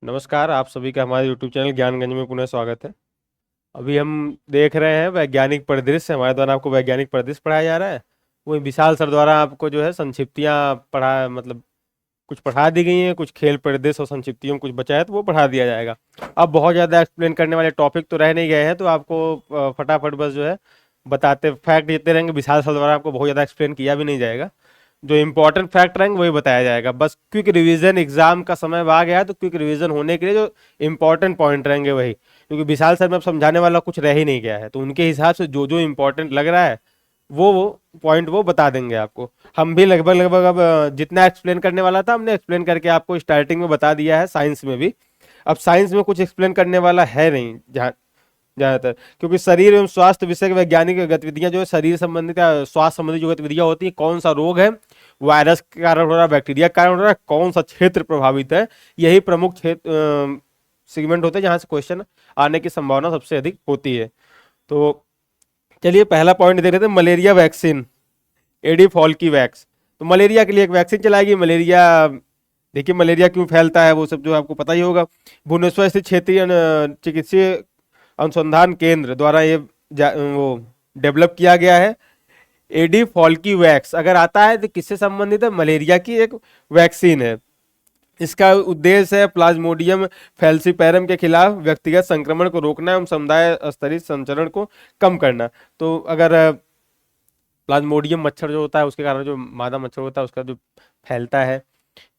नमस्कार, आप सभी का हमारे यूट्यूब चैनल ज्ञानगंज में पुनः स्वागत है। अभी हम देख रहे हैं वैज्ञानिक परिदृश्य। हमारे द्वारा आपको वैज्ञानिक परिदृश्य पढ़ाया जा रहा है। वो विशाल सर द्वारा आपको जो है संक्षिप्तियाँ पढ़ा मतलब कुछ पढ़ा दी गई हैं, कुछ खेल परिदृश्य और संक्षिप्तियों में कुछ बचा है तो वो पढ़ा दिया जाएगा। अब बहुत ज़्यादा एक्सप्लेन करने वाले टॉपिक तो रह नहीं गए हैं, तो आपको फटाफट बस जो है बताते फैक्ट देते रहेंगे। विशाल सर द्वारा आपको बहुत ज़्यादा एक्सप्लेन किया भी नहीं जाएगा। जो इंपॉर्टेंट फैक्ट रहेंगे वही बताया जाएगा। बस क्विक रिवीजन, एग्जाम का समय आ गया है तो क्विक रिवीजन होने के लिए जो इंपॉर्टेंट पॉइंट रहेंगे वही, क्योंकि विशाल सर में अब समझाने वाला कुछ रह ही नहीं गया है, तो उनके हिसाब से जो जो इंपॉर्टेंट लग रहा है वो पॉइंट वो बता देंगे आपको। हम भी लगभग लगभग अब जितना एक्सप्लेन करने वाला था हमने एक्सप्लेन करके आपको स्टार्टिंग में बता दिया है। साइंस में भी अब साइंस में कुछ एक्सप्लेन करने वाला है नहीं जहाँ ज्यादातर, क्योंकि शरीर एवं स्वास्थ्य विषय की वैज्ञानिक गतिविधियां जो है शरीर संबंधित या स्वास्थ्य संबंधित जो गतिविधियां होती है, कौन सा रोग है, वायरस के कारण हो रहा है, बैक्टीरिया के कारण हो रहा है, कौन सा क्षेत्र प्रभावित है, यही प्रमुख क्षेत्र सेगमेंट होते हैं जहां से क्वेश्चन आने की संभावना सबसे अधिक होती है। तो चलिए पहला पॉइंट देख लेते हैं, मलेरिया वैक्सीन, एडी फॉल की वैक्स। तो मलेरिया के लिए एक वैक्सीन चलाएगी। मलेरिया, देखिए मलेरिया क्यों फैलता है वो सब जो आपको पता ही होगा। भुवनेश्वर स्थित क्षेत्रीय चिकित्सीय अनुसंधान केंद्र द्वारा ये वो डेवलप किया गया है। एडी फॉल्की वैक्स अगर आता है तो किससे संबंधित है? मलेरिया की एक वैक्सीन है। इसका उद्देश्य है प्लाज्मोडियम फैल्सीपैरम के खिलाफ व्यक्तिगत संक्रमण को रोकना एवं समुदाय स्तरीय संचरण को कम करना। तो अगर प्लाज्मोडियम मच्छर जो होता है उसके कारण जो मादा मच्छर होता है उसका जो फैलता है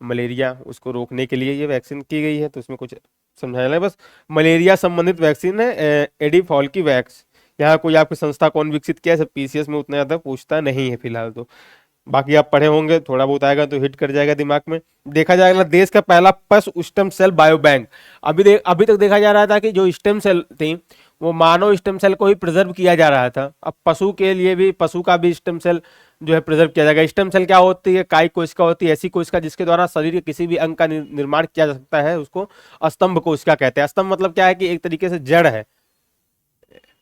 मलेरिया, उसको रोकने के लिए ये वैक्सीन की गई है। तो इसमें कुछ समझाने लगे, बस मलेरिया संबंधित वैक्सीन है एडी फॉल की वैक्स। यहाँ कोई आपकी संस्था कौन विकसित किया है, सब पीसीएस में उतना ज़्यादा पूछता नहीं है फिलहाल। तो बाकी आप पढ़े होंगे, थोड़ा बहुत आएगा तो हिट कर जाएगा दिमाग में। देखा जाएगा देश का पहला पशु स्टेम सेल बायो बैंक। अभी तक देखा जा रहा था कि जो स्टेम सेल थी वो मानव स्टेम सेल को ही प्रिजर्व किया जा रहा था। अब पशु के लिए भी, पशु का भी स्टेम सेल जो है प्रिजर्व किया जाएगा। स्टेम सेल क्या होती है? काय कोशिका होती है, ऐसी कोशिका जिसके द्वारा शरीर के किसी भी अंग का निर्माण किया जा सकता है, उसको स्तंभ कोशिका कहते हैं। स्तंभ मतलब क्या है कि एक तरीके से जड़ है।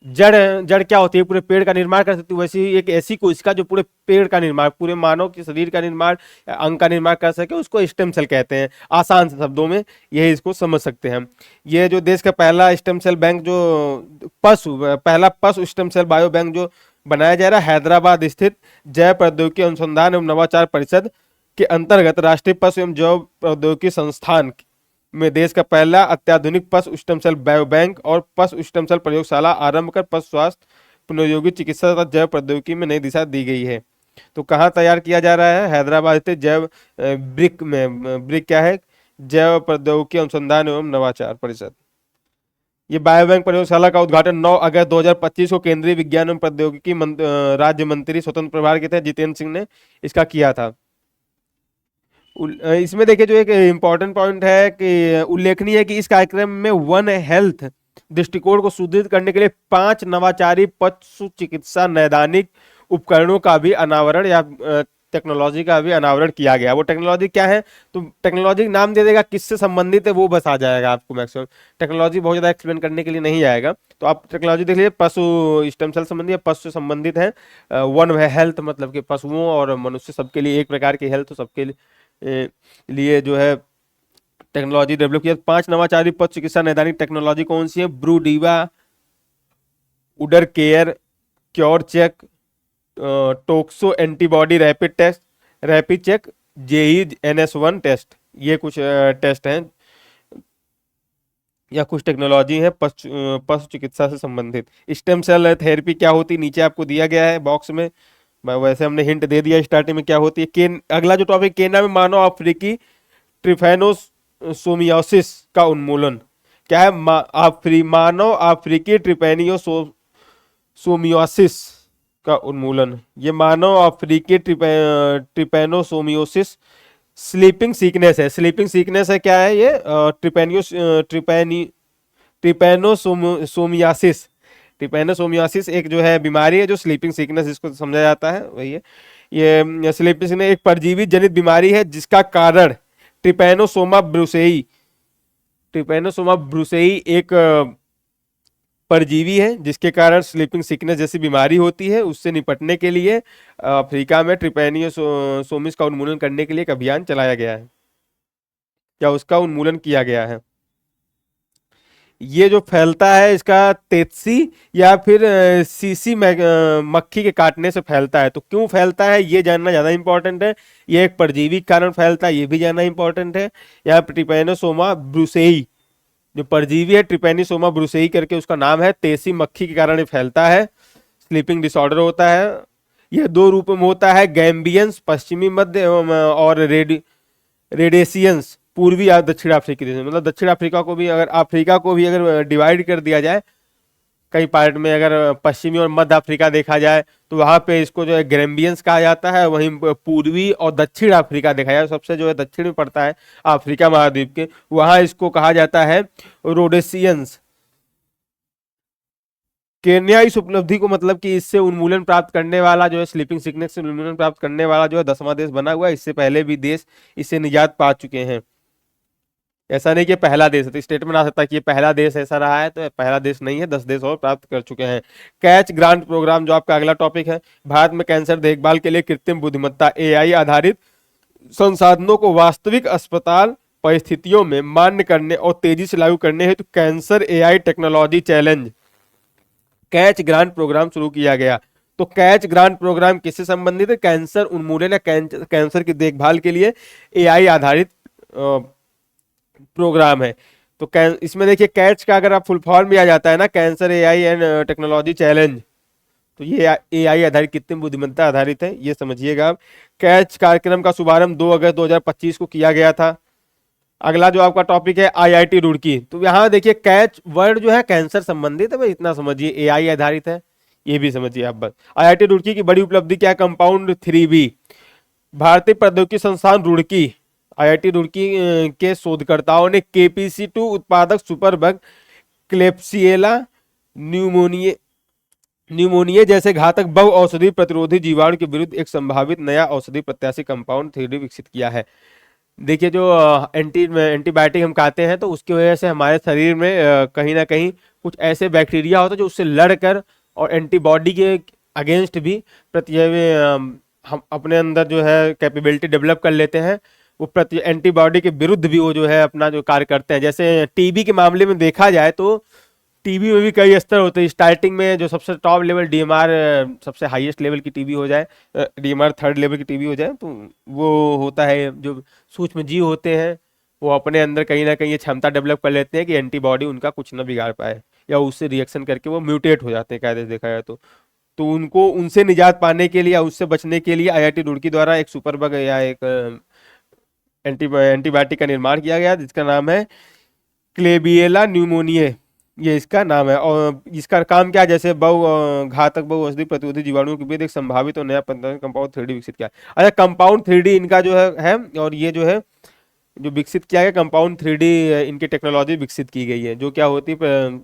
जड़ जड़ क्या होती है? पूरे पेड़ का निर्माण कर सकती है। वैसे ही एक ऐसी कोशिका जो पूरे पेड़ का निर्माण, पूरे मानव के शरीर का निर्माण, अंग का निर्माण कर सके, उसको स्टेम सेल कहते हैं। आसान शब्दों में यही इसको समझ सकते हैं हम। ये जो देश का पहला स्टेम सेल बैंक जो पहला पशु स्टेम सेल बायो बैंक जो बनाया जा रहा है, हैदराबाद स्थित जैव प्रौद्योगिकी अनुसंधान एवं नवाचार परिषद के अंतर्गत राष्ट्रीय पशु एवं जैव प्रौद्योगिकी संस्थान में देश का पहला अत्याधुनिक पशु स्टेम सेल बायो बैंक और पशु स्टेम सेल प्रयोगशाला आरंभ कर पशु स्वास्थ्य, पुनर्योगी चिकित्सा तथा जैव प्रौद्योगिकी में नई दिशा दी गई है। तो कहाँ तैयार किया जा रहा है? हैदराबाद स्थित जैव ब्रिक में। ब्रिक क्या है? जैव प्रौद्योगिकी अनुसंधान एवं नवाचार परिषद। ये बायो बैंक प्रयोगशाला का उद्घाटन 9 अगस्त 2025 को केंद्रीय विज्ञान एवं प्रौद्योगिकी राज्य मंत्री स्वतंत्र प्रभार के तहत जितेंद्र सिंह ने इसका किया था। इसमें देखिए जो एक इम्पॉर्टेंट पॉइंट है कि उल्लेखनीय है कि इस कार्यक्रम में वन हेल्थ दृष्टिकोण को सुदृढ़ करने के लिए 5 नवाचारी पशु चिकित्सा नैदानिक उपकरणों का भी अनावरण या टेक्नोलॉजी का भी अनावरण किया गया। वो टेक्नोलॉजी क्या है? तो टेक्नोलॉजी नाम दे देगा, किससे संबंधित है वो बस आ जाएगा आपको। मैक्सिमम टेक्नोलॉजी बहुत ज़्यादा एक्सप्लेन करने के लिए नहीं आएगा। तो आप टेक्नोलॉजी देख लीजिए, पशु स्टेम सेल संबंधी है, पशु से संबंधित है। वन हेल्थ मतलब कि पशुओं और मनुष्य सबके लिए एक प्रकार की हेल्थ, सबके लिए जो है टेक्नोलॉजी डेवलप किया। 5 नवाचारी पशु चिकित्सा नैदानिक टेक्नोलॉजी कौन सी है? ब्रूडीवा, उडर care, cure check, toxo antibody rapid test, rapid check, JE NS1 test. ये कुछ टेस्ट हैं या कुछ टेक्नोलॉजी है पशु चिकित्सा से संबंधित। स्टेम सेल थेरेपी क्या होती है नीचे आपको दिया गया है बॉक्स में। वैसे हमने हिंट दे दिया स्टार्टिंग में क्या होती है। अगला जो टॉपिक केन्या में मानव अफ्रीकी ट्रिफेनोसोमियोसिस का उन्मूलन। क्या है? मानव अफ्रीकी ट्रिपेनियोसोमियोसिस का उन्मूलन। ये मानव अफ्रीकी ट्रिपेनोसोमियोसिस स्लीपिंग सीकनेस है। स्लीपिंग सीकनेस है, क्या है ये? ट्रिपेनोसोमियासिस। ट्रिपेनोसोमियासिस एक जो है बीमारी है, जो स्लीपिंग सिकनेस जिसको समझा जाता है वही है। ये स्लीपिंग सिकनेस एक परजीवी जनित बीमारी है जिसका कारण ट्रिपेनोसोमा ब्रुसेई, ट्रिपेनोसोमा ब्रुसेई एक परजीवी है जिसके कारण स्लीपिंग सिकनेस जैसी बीमारी होती है। उससे निपटने के लिए अफ्रीका में ट्रिपेनियोसोमिस का उन्मूलन करने के लिए एक अभियान चलाया गया है या उसका उन्मूलन किया गया है। ये जो फैलता है इसका तेतसी या फिर सीसी मक्खी के काटने से फैलता है। तो क्यों फैलता है ये जानना ज़्यादा इंपॉर्टेंट है। ये एक परजीवी के कारण फैलता है, ये भी जानना इंपॉर्टेंट है। यहाँ ट्रिपैनोसोमा ब्रुसेई जो परजीवी है, ट्रिपैनोसोमा ब्रुसेई करके उसका नाम है, तेसी मक्खी के कारण ये फैलता है। स्लीपिंग डिसऑर्डर होता है। यह दो रूप में होता है, गैम्बियंस पश्चिमी मध्य और रेडेसियंस पूर्वी या दक्षिण अफ्रीकी देश में। मतलब दक्षिण अफ्रीका को भी, अगर अफ्रीका को भी अगर डिवाइड कर दिया जाए कई पार्ट में, अगर पश्चिमी और मध्य अफ्रीका देखा जाए तो वहां पे इसको जो है ग्रेम्बियंस कहा जाता है। वहीं पूर्वी और दक्षिण अफ्रीका देखा जाए, सबसे जो है दक्षिण में पड़ता है अफ्रीका महाद्वीप के, वहां इसको कहा जाता है रोडेसियंस। केन्या इस उपलब्धि को, मतलब कि इससे उन्मूलन प्राप्त करने वाला जो है, स्लीपिंग सिकनेस से उन्मूलन प्राप्त करने वाला जो है 10वां देश बना हुआ है। इससे पहले भी देश इससे निजात पा चुके हैं। ऐसा नहीं कि पहला देश है, तो स्टेटमेंट आ सकता है कि ये पहला देश ऐसा रहा है, तो पहला देश नहीं है, 10 देश और प्राप्त कर चुके हैं। कैच ग्रांट प्रोग्राम जो आपका अगला टॉपिक है, भारत में कैंसर देखभाल के लिए कृत्रिम बुद्धिमत्ता एआई आधारित संसाधनों को वास्तविक अस्पताल परिस्थितियों में मान्य करने और तेजी से लागू करने हेतु cancer AI technology challenge catch grant programme शुरू किया गया। तो कैच ग्रांट प्रोग्राम किससे संबंधित है? कैंसर उन्मूलन या कैंसर की देखभाल के लिए एआई आधारित प्रोग्राम है। तो इसमें देखिए कैच का अगर आप फुल फॉर्म में आ जाता है ना, cancer AI and technology challenge, तो ये एआई आधारित कृत्रिम बुद्धिमत्ता आधारित है, ये समझिएगा आप। कैच कार्यक्रम का शुभारंभ 2 अगस्त 2025 को किया गया था। अगला जो आपका टॉपिक है आईआईटी रुड़की, तो यहाँ देखिए कैच वर्ड जो है कैंसर संबंधित है, भाई इतना समझिए, एआई आधारित है, ये भी समझिए आप बस। आईआईटी रुड़की की बड़ी उपलब्धि क्या है? Compound 3B। भारतीय प्रौद्योगिकी संस्थान रुड़की, आईआईटी रुड़की के शोधकर्ताओं ने KPC2 उत्पादक सुपर बग क्लेप्सिएला न्यूमोनिया जैसे घातक बहु औषधि प्रतिरोधी जीवाणु के विरुद्ध एक संभावित नया औषधि प्रत्याशी कंपाउंड 3D विकसित किया है। देखिए जो एंटीबायोटिक हम खाते हैं, तो उसकी वजह से हमारे शरीर में कहीं ना कहीं कुछ ऐसे बैक्टीरिया होते हैं जो उससे लड़कर और एंटीबॉडी के अगेंस्ट भी हम अपने अंदर जो है कैपेबिलिटी डेवलप कर लेते हैं। वो प्रति एंटीबॉडी के विरुद्ध भी वो जो है अपना जो कार्य करते हैं। जैसे टीबी के मामले में देखा जाए तो टीबी में भी कई स्तर होते हैं। स्टार्टिंग में जो सबसे टॉप लेवल डीएमआर, सबसे हाईएस्ट लेवल की टीबी हो जाए, डीएमआर थर्ड लेवल की टीबी हो जाए, तो वो होता है जो सूक्ष्म जीव होते हैं वो अपने अंदर कहीं ना कहीं ये क्षमता डेवलप कर लेते हैं कि एंटीबॉडी उनका कुछ ना बिगाड़ पाए, या उससे रिएक्शन करके वो म्यूटेट हो जाते हैं कायदे से देखा जाए तो उनको उनसे निजात पाने के लिए या उससे बचने के लिए आईआईटी रुड़की द्वारा एक सुपर बग या एक एंटीबायोटिक का निर्माण किया गया जिसका नाम है क्लेबिएला न्यूमोनिया, ये इसका नाम है। और इसका काम क्या है? जैसे घातक बहु औषधि प्रतिरोधी जीवाणुओं के विरुद्ध एक संभावित और नया कंपाउंड 3D विकसित किया। अच्छा, कंपाउंड 3D इनका जो है और ये जो है जो विकसित किया गया कंपाउंड 3D, इनकी टेक्नोलॉजी विकसित की गई है। जो क्या होती है,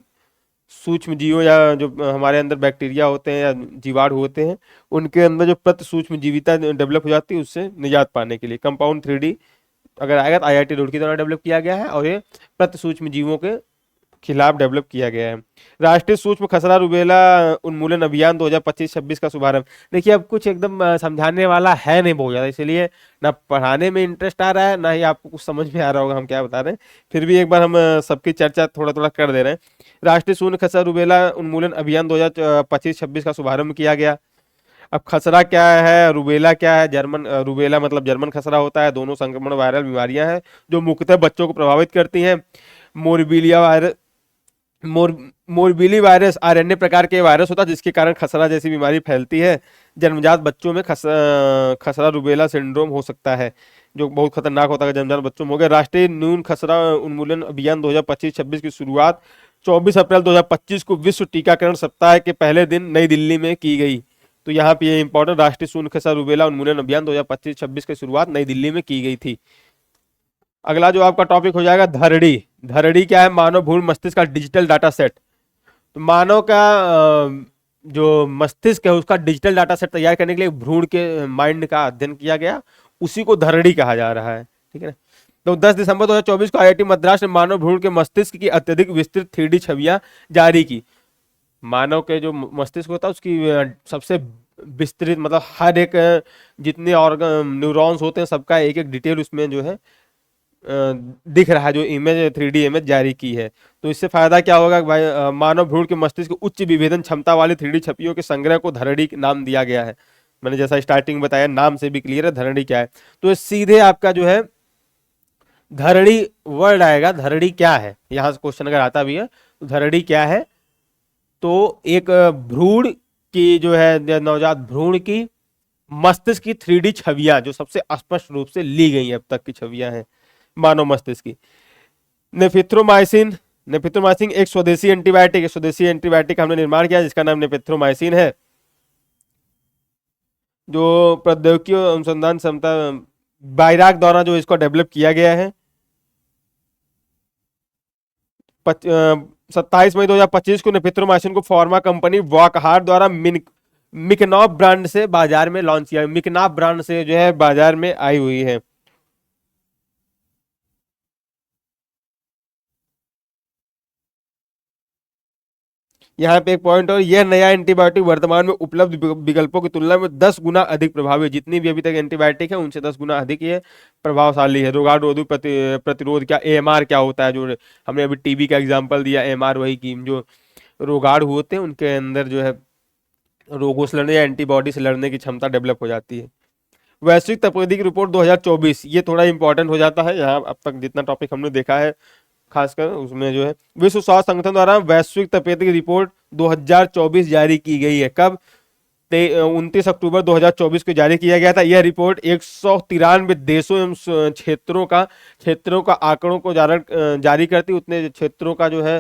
सूक्ष्म जीवों या जो हमारे अंदर बैक्टीरिया होते हैं या जीवाणु होते हैं, उनके अंदर जो प्रति सूक्ष्म जीविता डेवलप हो जाती है, उससे निजात पाने के लिए कंपाउंड 3D अगर आएगा तो आईआईटी रुड़की द्वारा डेवलप किया गया है, और ये प्रति सूक्ष्म जीवों के खिलाफ डेवलप किया गया है। राष्ट्रीय सूक्ष्म खसरा रुबेला उन्मूलन अभियान 2025-26 का शुभारंभ। देखिए अब कुछ एकदम समझाने वाला है नहीं बहुत ज़्यादा, इसलिए ना पढ़ाने में इंटरेस्ट आ रहा है, ना ही आपको कुछ समझ में आ रहा होगा हम क्या बता रहे हैं। फिर भी एक बार हम सबकी चर्चा थोड़ा थोड़ा कर दे रहे हैं। राष्ट्रीय शून्य खसरा रुबेला उन्मूलन अभियान 2025-26 का शुभारंभ किया गया। अब खसरा क्या है, रुबेला क्या है? जर्मन रुबेला मतलब जर्मन खसरा होता है। दोनों संक्रमण वायरल बीमारियां हैं जो मुख्यतः बच्चों को प्रभावित करती हैं। मोरबीलिया वायरस मोरबीली वायरस आरएनए प्रकार के वायरस होता है जिसके कारण खसरा जैसी बीमारी फैलती है। जन्मजात बच्चों में खसरा रुबेला सिंड्रोम हो सकता है जो बहुत खतरनाक होता है जन्मजात बच्चों में हो गया। राष्ट्रीय न्यून खसरा उन्मूलन अभियान 2025-26 की शुरुआत 24 अप्रैल 2025 को विश्व टीकाकरण सप्ताह के पहले दिन नई दिल्ली में की गई। तो यहाँ पे ये इंपॉर्टेंट, राष्ट्रीय शून्य खसरा रुबेला उन्मूलन अभियान 2025-26 की शुरुआत नई दिल्ली में की गई थी। अगला जो आपका टॉपिक हो जाएगा धरड़ी। धरड़ी क्या है? मानव भ्रूण मस्तिष्क का डिजिटल डाटा सेट। तो मानव का जो मस्तिष्क है उसका डिजिटल डाटा सेट तैयार करने के लिए भ्रूण के माइंड का अध्ययन किया गया, उसी को धरड़ी कहा जा रहा है, ठीक है ना। तो 10 दिसंबर 2024 को आईआईटी मद्रास ने मानव भ्रूण के मस्तिष्क की अत्यधिक विस्तृत 3D छवियां जारी की। मानव के जो मस्तिष्क होता है उसकी सबसे विस्तृत, मतलब हर एक जितने ऑर्गन न्यूरॉन्स होते हैं सबका एक एक डिटेल उसमें जो है दिख रहा है, जो इमेज 3D इमेज जारी की है। तो इससे फायदा क्या होगा कि भाई मानव भ्रूण के मस्तिष्क को उच्च विभेदन क्षमता वाली 3D छवियों के संग्रह को धरणी नाम दिया गया है। मैंने जैसा स्टार्टिंग में बताया, नाम से भी क्लियर है धरणी क्या है। तो ये सीधे आपका जो है धरणी वर्ड आएगा। धरणी क्या है, यहां से क्वेश्चन अगर आता भी है तो धरणी क्या है, तो एक भ्रूण की जो है नवजात भ्रूण की मस्तिष्क की 3D छवियां जो सबसे स्पष्ट रूप से ली गई हैं अब तक की छवियां हैं मानव मस्तिष्क की। नेफिथ्रोमाइसिन, नेफिथ्रोमाइसिन एक स्वदेशी एंटीबायोटिक, स्वदेशी एंटीबायोटिक हमने निर्माण किया जिसका नाम नेफिथ्रोमाइसिन है, जो प्रौद्योगिकी अनुसंधान क्षमता बायराग द्वारा जो इसको डेवलप किया गया है। 27 मई 2025 को नेफिथ्रोमाइसिन को फार्मा कंपनी वाकहार द्वारा मिकनॉप ब्रांड से बाजार में लॉन्च किया। मिकनॉप ब्रांड से जो है बाजार में आई हुई है। यहाँ पे एक पॉइंट, और यह नया एंटीबायोटिक वर्तमान में उपलब्ध विकल्पों की तुलना में 10 गुना अधिक प्रभावी है। जितनी भी अभी तक एंटीबायोटिक है उनसे 10 गुना अधिक ये प्रभावशाली है। रोगाणुरोधी प्रतिरोध क्या, एएमआर क्या होता है, जो हमने अभी टीबी का एग्जांपल दिया, एएमआर वही की जो रोगाणु होते हैं उनके अंदर जो है रोगों से लड़ने या एंटीबॉडी से लड़ने की क्षमता डेवलप हो जाती है। वैश्विक तपेदिक रिपोर्ट 2024, ये थोड़ा इंपॉर्टेंट हो जाता है। यहाँ अब तक जितना टॉपिक हमने देखा है खासकर उसमें जो है विश्व स्वास्थ्य संगठन द्वारा वैश्विक तपेदिक रिपोर्ट 2024 जारी की गई है। कब? 29 अक्टूबर 2024 को जारी किया गया था। यह रिपोर्ट 193 देशों एवं क्षेत्रों का आंकड़ों को जारी करती, उतने क्षेत्रों का जो है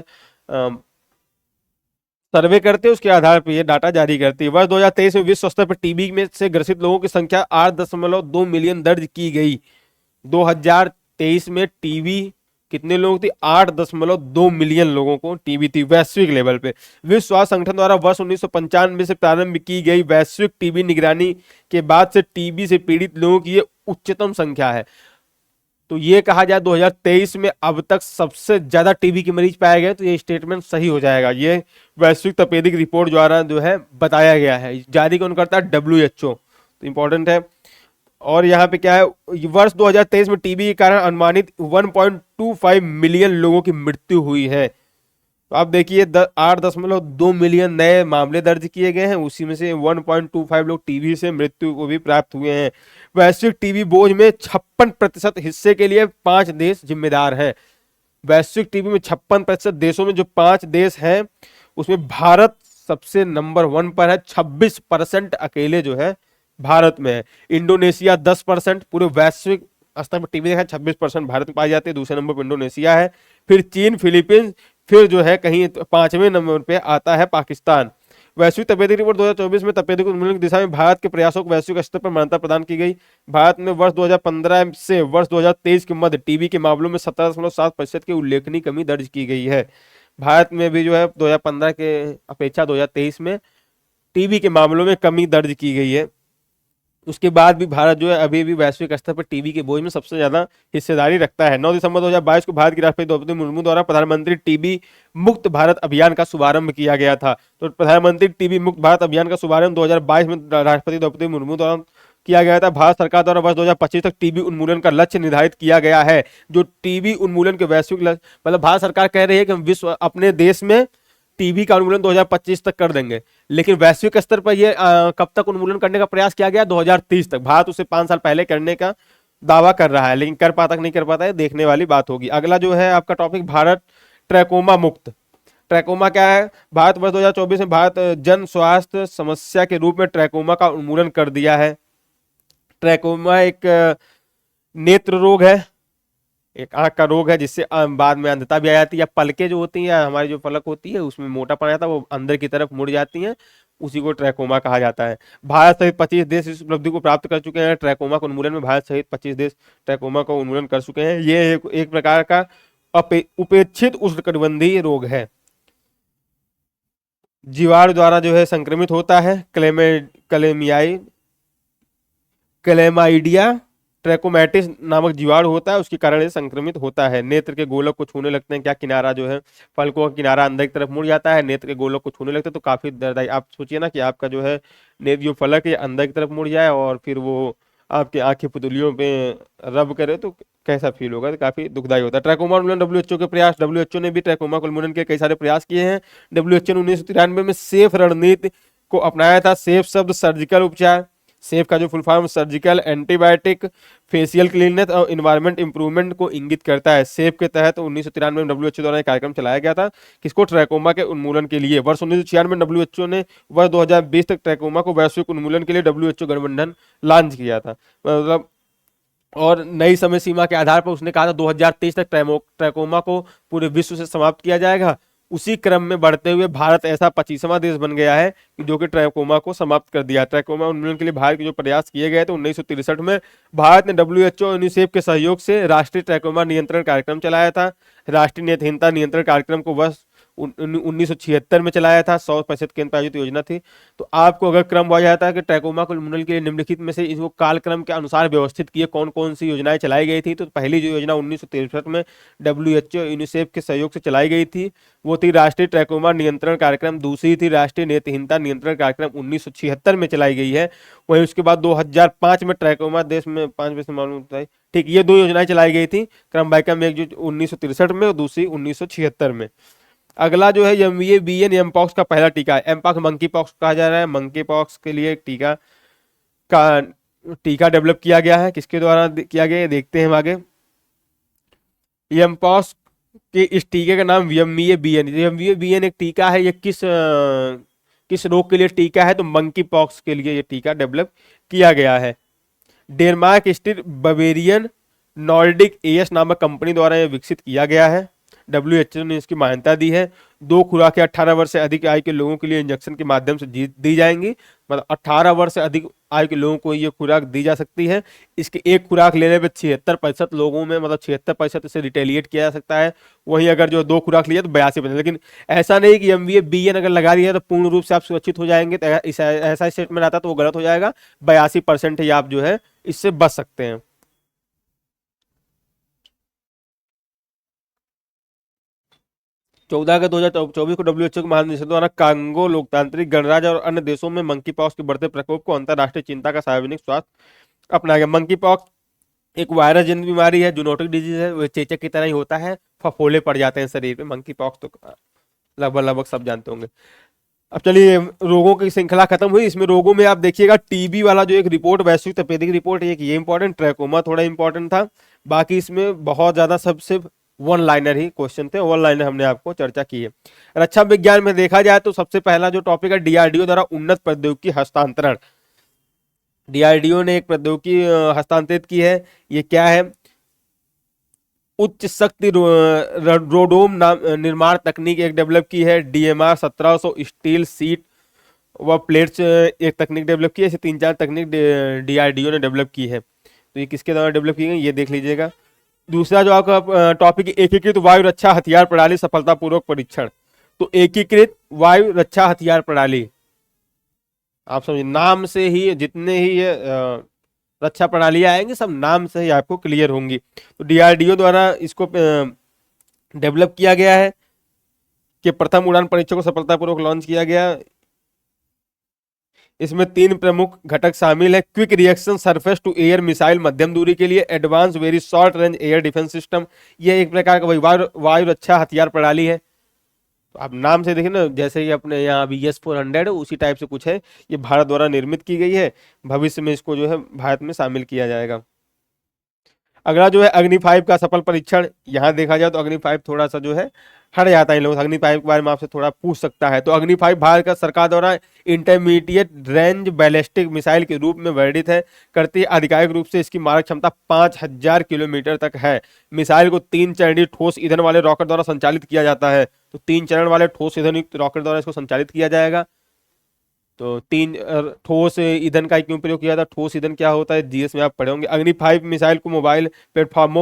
सर्वे करते हैं, उसके आधार पर यह डाटा जारी करती है। वर्ष 2023 में विश्व स्तर पर टीबी में से ग्रसित लोगों की संख्या 8.2 मिलियन दर्ज की गई। 2023 में टीबी कितने लोग थी? 8.2 मिलियन लोगों को टीबी थी वैश्विक लेवल पे। विश्व स्वास्थ्य संगठन द्वारा वर्ष 1995 से प्रारंभ की गई वैश्विक टीबी निगरानी के बाद से टीबी से पीड़ित लोगों की ये उच्चतम संख्या है। तो ये कहा जाए 2023 में अब तक सबसे ज्यादा टीबी के मरीज पाए गए, तो ये स्टेटमेंट सही हो जाएगा। ये वैश्विक तपेदिक रिपोर्ट द्वारा जो है बताया गया है। जारी कौन करता है? WHO। तो इंपॉर्टेंट है। और यहाँ पे क्या है, वर्ष 2023 में टीबी के कारण अनुमानित 1.25 मिलियन लोगों की मृत्यु हुई है। तो आप देखिए 8.2 मिलियन नए मामले दर्ज किए गए हैं, उसी में से 1.25 लोग टीबी से मृत्यु को भी प्राप्त हुए हैं। वैश्विक टीबी बोझ में 56% हिस्से के लिए 5 देश जिम्मेदार हैं। वैश्विक टीबी में 56% देशों में जो 5 देश हैं उसमें भारत सबसे नंबर 1 पर है। 26% अकेले जो है भारत में है। इंडोनेशिया 10%, पूरे वैश्विक स्तर पर टीबी देखा 26% भारत में पाई जाती है। दूसरे नंबर पर इंडोनेशिया है, फिर चीन, फिलीपींस, फिर जो है कहीं 5वें नंबर पे आता है पाकिस्तान। वैश्विक तपेदिक रिपोर्ट 2024 में तपेदिक उन्मूलन की दिशा में भारत के प्रयासों को वैश्विक स्तर पर मान्यता प्रदान की गई। भारत में वर्ष 2015 से वर्ष 2023 के मध्य टीबी के मामलों में 17.7% की उल्लेखनीय कमी दर्ज की गई है। भारत में भी जो है 2015 के अपेक्षा 2023 में टीबी के मामलों में कमी दर्ज की गई है। उसके बाद भी भारत जो है अभी भी वैश्विक स्तर पर टीबी के बोझ में सबसे ज्यादा हिस्सेदारी रखता है। 9 दिसंबर 2022 को भारत की राष्ट्रपति द्रौपदी मुर्मू द्वारा प्रधानमंत्री टीबी मुक्त भारत अभियान का शुभारंभ किया गया था। तो प्रधानमंत्री टीबी मुक्त भारत अभियान का शुभारंभ 2022 में राष्ट्रपति द्रौपदी मुर्मू द्वारा किया गया था। भारत सरकार द्वारा वर्ष 2025 तक टीबी उन्मूलन का लक्ष्य निर्धारित किया गया है। जो टीबी उन्मूलन के वैश्विक मतलब भारत सरकार कह रही है कि हम विश्व अपने देश में टीबी का उन्मूलन 2025 तक कर देंगे, लेकिन वैश्विक स्तर पर यह कब तक उन्मूलन करने का प्रयास किया गया? 2030 तक। भारत उसे 5 साल पहले करने का दावा कर रहा है, लेकिन कर पाता कि नहीं कर पाता है देखने वाली बात होगी। अगला जो है आपका टॉपिक, भारत ट्रैकोमा मुक्त। ट्रैकोमा क्या है? भारत वर्ष 2024 में भारत जन स्वास्थ्य समस्या के रूप में ट्रैकोमा का उन्मूलन कर दिया है। ट्रैकोमा एक नेत्र रोग है, एक आंख का रोग है जिससे बाद में अंधता भी आ जाती है, या पलकें जो होती हैं या हमारी जो पलक होती है उसमें मोटापन आ जाता है, वो अंदर की तरफ मुड़ जाती हैं, उसी को ट्रैकोमा कहा जाता है। भारत सहित 25 देश इस उपलब्धि को प्राप्त कर चुके हैं। ट्रैकोमा के उन्मूलन में भारत सहित 25 देश ट्रैकोमा का उन्मूलन कर चुके हैं। ये एक प्रकार का उपेक्षित उष्णकटिबंधीय रोग है, जीवाणु द्वारा जो है संक्रमित होता है। क्लेमाइडिया ट्रैकोमैटिस नामक जीवाणु होता है, उसके कारण ये संक्रमित होता है। नेत्र के गोलक को छूने लगते हैं, क्या किनारा जो है पलकों का किनारा अंदर की तरफ मुड़ जाता है, नेत्र के गोलक को छूने लगते हैं तो काफी दर्ददायक। आप सोचिए ना कि आपका जो है नेत्र जो फलक है अंदर की तरफ मुड़ जाए और फिर वो आपकी आंखें पुतलियों पे रब करे तो कैसा फील होगा, तो काफी दुखदाई होता है। ट्रैकोमा उन्मूलन डब्ल्यूएचओ के प्रयास, डब्ल्यूएचओ ने भी ट्रैकोमा को उन्मूलन के कई सारे प्रयास किए हैं। डब्ल्यूएचओ ने 1993 में सेफ रणनीति को अपनाया था। सेफ शब्द सर्जिकल उपचार, सेफ का जो full form surgical, antibiotic, facial cleanness और इन्वायरमेंट इंप्रूवमेंट को इंगित करता है। सेफ के तहत 1993 में डब्ल्यूएचओ द्वारा एक कार्यक्रम चलाया गया था, किसको, ट्रैकोमा के उन्मूलन के लिए। वर्ष 1996 में डब्ल्यूएचओ ने वर्ष 2020 तक ट्रैकोमा को वैश्विक उन्मूलन के लिए डब्ल्यूएचओ गठबंधन लॉन्च किया था, मतलब। और नई समय सीमा के आधार पर उसने कहा था 2023 तक ट्रैकोमा को पूरे विश्व से समाप्त किया जाएगा। उसी क्रम में बढ़ते हुए भारत ऐसा 25वां देश बन गया है कि जो कि ट्रैकोमा को समाप्त कर दिया। ट्रैकोमा उन्मूलन के लिए भारत के जो प्रयास किए गए थे 1963 में भारत ने डब्ल्यूएचओ यूनिसेफ के सहयोग से राष्ट्रीय ट्रैकोमा नियंत्रण कार्यक्रम चलाया था। राष्ट्रीय नेत्रहीनता नियंत्रण कार्यक्रम को वर्ष 1976 में चलाया था, 100% केंद्र प्रायोजित योजना थी। तो आपको अगर क्रम हुआ जाता है कि ट्रैकोमा को उन्मूलन के लिए निम्नलिखित में से इसको कालक्रम के अनुसार व्यवस्थित किए कौन कौन सी योजनाएं चलाई गई थी, तो पहली जो योजना 1963 में डब्ल्यूएचओ यूनिसेफ के सहयोग से चलाई गई थी वो थी राष्ट्रीय ट्रैकोमा नियंत्रण कार्यक्रम। दूसरी थी राष्ट्रीय नेत्रहीनता नियंत्रण कार्यक्रम, 1976 में चलाई गई है। वहीं उसके बाद 2005 में ट्रैकोमा देश में 5 में से मालूम होता है, ठीक, ये दो योजनाएं चलाई गई थी क्रम बाय क्रम, एक जो 1963 में और दूसरी 1976 में। अगला जो है MVA-BN एमपॉक्स का पहला टीका है। एमपॉक्स मंकी पॉक्स कहा जा रहा है। मंकी पॉक्स के लिए एक टीका डेवलप किया गया है, किसके द्वारा किया गया है देखते हैं हम आगे। एमपॉक्स के इस टीके का नाम MVA-BN, MVA-BN एक टीका है। ये किस रोग के लिए टीका है, तो मंकी पॉक्स के लिए ये टीका डेवलप किया गया है। डेनमार्क स्थित बवेरियन नॉर्डिक एएस नामक कंपनी द्वारा यह विकसित किया गया है। डब्ल्यूएचओ ने इसकी मान्यता दी है। 2 खुराकें 18 वर्ष से अधिक आयु के लोगों के लिए इंजेक्शन के माध्यम से दी जाएंगी, मतलब 18 वर्ष से अधिक आयु के लोगों को ये खुराक दी जा सकती है। इसकी एक खुराक लेने पर 76% लोगों में, मतलब 76% इसे रिटेलिएट किया जा सकता है। वहीं अगर जो 2 खुराक लिया तो 82%। लेकिन ऐसा नहीं कि MVA-BN अगर लगा दिया तो पूर्ण रूप से आप सुरक्षित हो जाएंगे, तो ऐसा स्टेटमेंट आता तो वो गलत हो जाएगा। 82% ही आप जो है इससे बच सकते हैं। 14 अगस्त 2024 को डब्ल्यूएचओ के महानिदेशक द्वारा कांगो लोकतांत्रिक गणराज्य और अन्य देशों में मंकी पॉक्स के बढ़ते प्रकोप को अंतर्राष्ट्रीय चिंता का सार्वजनिक स्वास्थ्य अपनाया गया। मंकी पॉक्स एक वायरस जनित बीमारी है, जूनोटिक डिजीज है, वो चेचक की तरह ही होता है, फफोले पड़ जाते हैं शरीर पे। मंकी पॉक्स तो लगभग सब जानते होंगे। अब चलिए, रोगों की श्रृंखला खत्म हुई। इसमें रोगों में आप देखिएगा टीबी वाला जो एक रिपोर्ट, वैश्विक तपेदिक रिपोर्ट, एक ये इंपॉर्टेंट, ट्रैकोमा थोड़ा इंपॉर्टेंट था। बाकी इसमें बहुत ज्यादा सबसे वन लाइनर ही क्वेश्चन थे, वन लाइनर हमने आपको चर्चा की है। रक्षा विज्ञान में देखा जाए तो सबसे पहला जो टॉपिक है डीआरडीओ द्वारा उन्नत प्रौद्योगिकी हस्तांतरण। डीआरडीओ ने एक प्रौद्योगिकी हस्तांतरित की है। ये क्या है, उच्च शक्ति रोडोम निर्माण तकनीक एक डेवलप की है। DMR 1700 स्टील सीट व प्लेट्स एक तकनीक डेवलप की है। ऐसे 3-4 तकनीक डीआरडीओ ने डेवलप की है। तो ये किसके द्वारा डेवलप की गई ये देख लीजिएगा। दूसरा जो आपका टॉपिक, एकीकृत वायु रक्षा हथियार प्रणाली सफलतापूर्वक परीक्षण। तो एकीकृत वायु रक्षा हथियार प्रणाली, आप समझिए नाम से ही जितने ही ये रक्षा प्रणालियां आएंगी सब नाम से ही आपको क्लियर होंगी। तो डीआरडीओ द्वारा इसको डेवलप किया गया है कि प्रथम उड़ान परीक्षण को सफलतापूर्वक लॉन्च किया गया। इसमें 3 प्रमुख घटक शामिल है। Quick reaction surface to air missile मध्यम दूरी के लिए, advance very short range air defence system, यह एक प्रकार का वायु रक्षा हथियार प्रणाली है। तो आप नाम से देखें ना, जैसे ही अपने यहाँ BS-400 उसी टाइप से कुछ है। ये भारत द्वारा निर्मित की गई है। भविष्य में इसको जो है भारत में शामिल किया जाएगा। अगला जो है अग्नि 5 का सफल परीक्षण। यहाँ देखा जाए तो अग्नि 5 थोड़ा सा जो है हट जाता है इन लोगों से। अग्नि 5 के बारे में आपसे थोड़ा पूछ सकता है। तो अग्नि 5 भारत का सरकार द्वारा इंटरमीडिएट रेंज बैलिस्टिक मिसाइल के रूप में वर्णित है करती है। आधिकारिक रूप से इसकी मारक क्षमता 5000 किलोमीटर तक है। मिसाइल को 3 चरणीय ठोस ईंधन वाले रॉकेट द्वारा संचालित किया जाता है। तो 3 चरण वाले ठोस ईंधन युक्त रॉकेट द्वारा इसको संचालित किया जाएगा। तो 3 ठोस ईंधन का क्यों प्रयोग किया था, ठोस ईंधन क्या होता है जीएस में आप पढ़े होंगे। अग्नि 5 मिसाइल को मोबाइल प्लेटफॉर्म